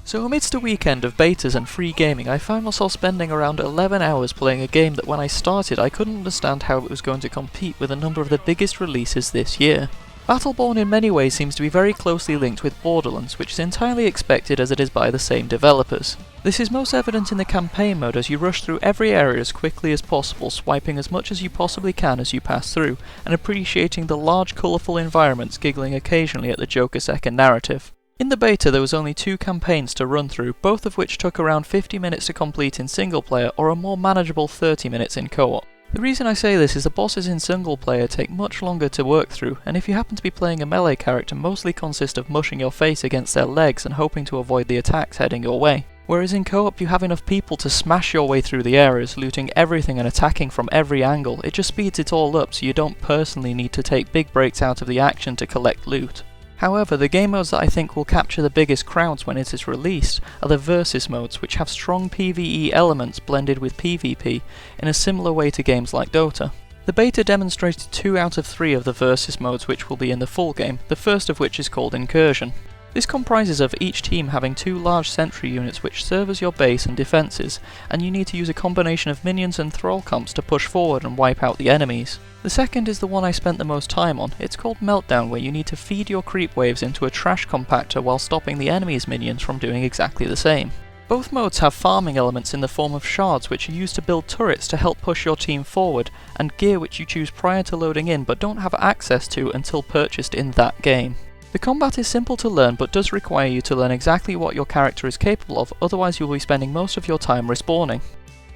So amidst a weekend of betas and free gaming, I found myself spending around 11 hours playing a game that when I started I couldn't understand how it was going to compete with a number of the biggest releases this year. Battleborn in many ways seems to be very closely linked with Borderlands, which is entirely expected as it is by the same developers. This is most evident in the campaign mode as you rush through every area as quickly as possible, swiping as much as you possibly can as you pass through, and appreciating the large colourful environments, giggling occasionally at the joker-second narrative. In the beta there was only 2 campaigns to run through, both of which took around 50 minutes to complete in single player or a more manageable 30 minutes in co-op. The reason I say this is the bosses in single player take much longer to work through, and if you happen to be playing a melee character mostly consist of mushing your face against their legs and hoping to avoid the attacks heading your way. Whereas in co-op you have enough people to smash your way through the areas, looting everything and attacking from every angle. It just speeds it all up so you don't personally need to take big breaks out of the action to collect loot. However, the game modes that I think will capture the biggest crowds when it is released are the Versus modes, which have strong PvE elements blended with PvP in a similar way to games like Dota. The beta demonstrated 2 out of 3 of the Versus modes which will be in the full game, the first of which is called Incursion. This comprises of each team having 2 large sentry units which serve as your base and defences, and you need to use a combination of minions and thrall comps to push forward and wipe out the enemies. The second is the one I spent the most time on. It's called Meltdown, where you need to feed your creep waves into a trash compactor while stopping the enemy's minions from doing exactly the same. Both modes have farming elements in the form of shards which are used to build turrets to help push your team forward, and gear which you choose prior to loading in but don't have access to until purchased in that game. The combat is simple to learn but does require you to learn exactly what your character is capable of, otherwise you will be spending most of your time respawning.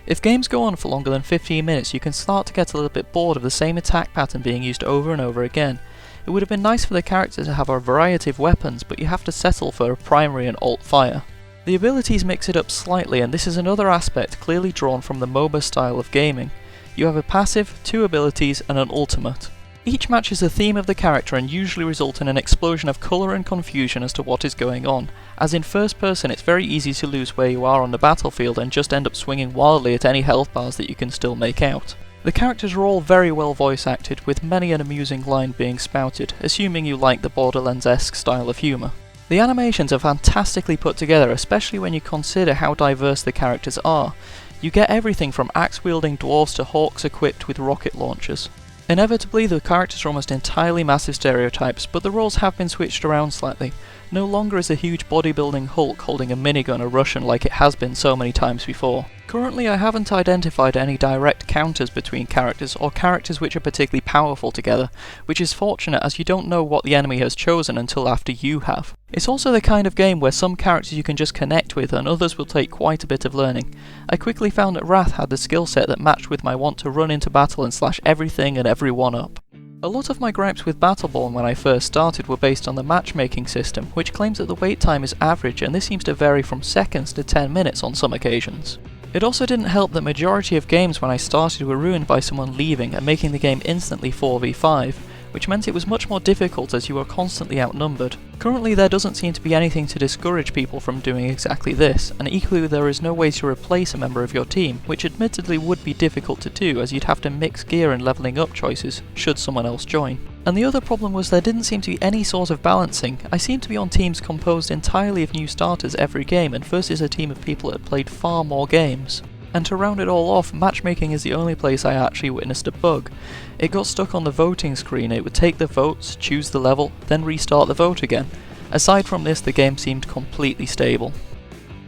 If games go on for longer than 15 minutes you can start to get a little bit bored of the same attack pattern being used over and over again. It would have been nice for the character to have a variety of weapons, but you have to settle for a primary and alt fire. The abilities mix it up slightly, and this is another aspect clearly drawn from the MOBA style of gaming. You have a passive, 2 abilities and an ultimate. Each matches the theme of the character and usually result in an explosion of colour and confusion as to what is going on, as in first person it's very easy to lose where you are on the battlefield and just end up swinging wildly at any health bars that you can still make out. The characters are all very well voice acted, with many an amusing line being spouted, assuming you like the Borderlands-esque style of humour. The animations are fantastically put together, especially when you consider how diverse the characters are. You get everything from axe-wielding dwarves to hawks equipped with rocket launchers. Inevitably, the characters are almost entirely massive stereotypes, but the roles have been switched around slightly. No longer is a huge bodybuilding Hulk holding a minigun a Russian like it has been so many times before. Currently I haven't identified any direct counters between characters, or characters which are particularly powerful together, which is fortunate as you don't know what the enemy has chosen until after you have. It's also the kind of game where some characters you can just connect with and others will take quite a bit of learning. I quickly found that Wrath had the skill set that matched with my want to run into battle and slash everything and everyone up. A lot of my gripes with Battleborn when I first started were based on the matchmaking system, which claims that the wait time is average, and this seems to vary from seconds to 10 minutes on some occasions. It also didn't help that majority of games when I started were ruined by someone leaving and making the game instantly 4v5, which meant it was much more difficult as you were constantly outnumbered. Currently there doesn't seem to be anything to discourage people from doing exactly this, and equally there is no way to replace a member of your team, which admittedly would be difficult to do as you'd have to mix gear and levelling up choices should someone else join. And the other problem was there didn't seem to be any sort of balancing. I seemed to be on teams composed entirely of new starters every game and versus a team of people that had played far more games. And to round it all off, matchmaking is the only place I actually witnessed a bug. It got stuck on the voting screen. It would take the votes, choose the level, then restart the vote again. Aside from this, the game seemed completely stable.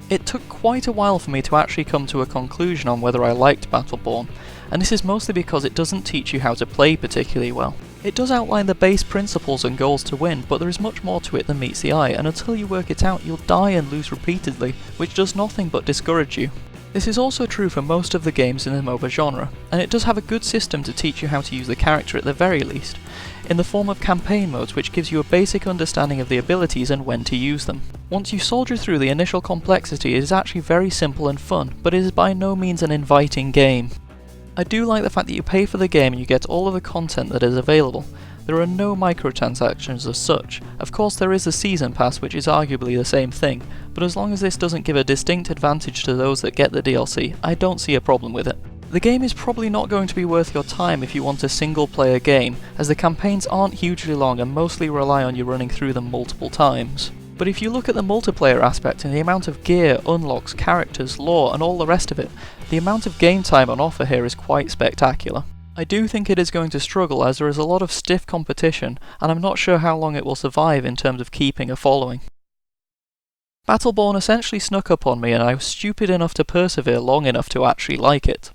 It took quite a while for me to actually come to a conclusion on whether I liked Battleborn, and this is mostly because it doesn't teach you how to play particularly well. It does outline the base principles and goals to win, but there is much more to it than meets the eye, and until you work it out you'll die and lose repeatedly, which does nothing but discourage you. This is also true for most of the games in the MOBA genre, and it does have a good system to teach you how to use the character at the very least, in the form of campaign modes which gives you a basic understanding of the abilities and when to use them. Once you soldier through the initial complexity, it is actually very simple and fun, but it is by no means an inviting game. I do like the fact that you pay for the game and you get all of the content that is available. There are no microtransactions as such. Of course there is a season pass which is arguably the same thing, but as long as this doesn't give a distinct advantage to those that get the DLC, I don't see a problem with it. The game is probably not going to be worth your time if you want a single player game, as the campaigns aren't hugely long and mostly rely on you running through them multiple times. But if you look at the multiplayer aspect and the amount of gear, unlocks, characters, lore and all the rest of it, the amount of game time on offer here is quite spectacular. I do think it is going to struggle as there is a lot of stiff competition, and I'm not sure how long it will survive in terms of keeping a following. Battleborn essentially snuck up on me and I was stupid enough to persevere long enough to actually like it.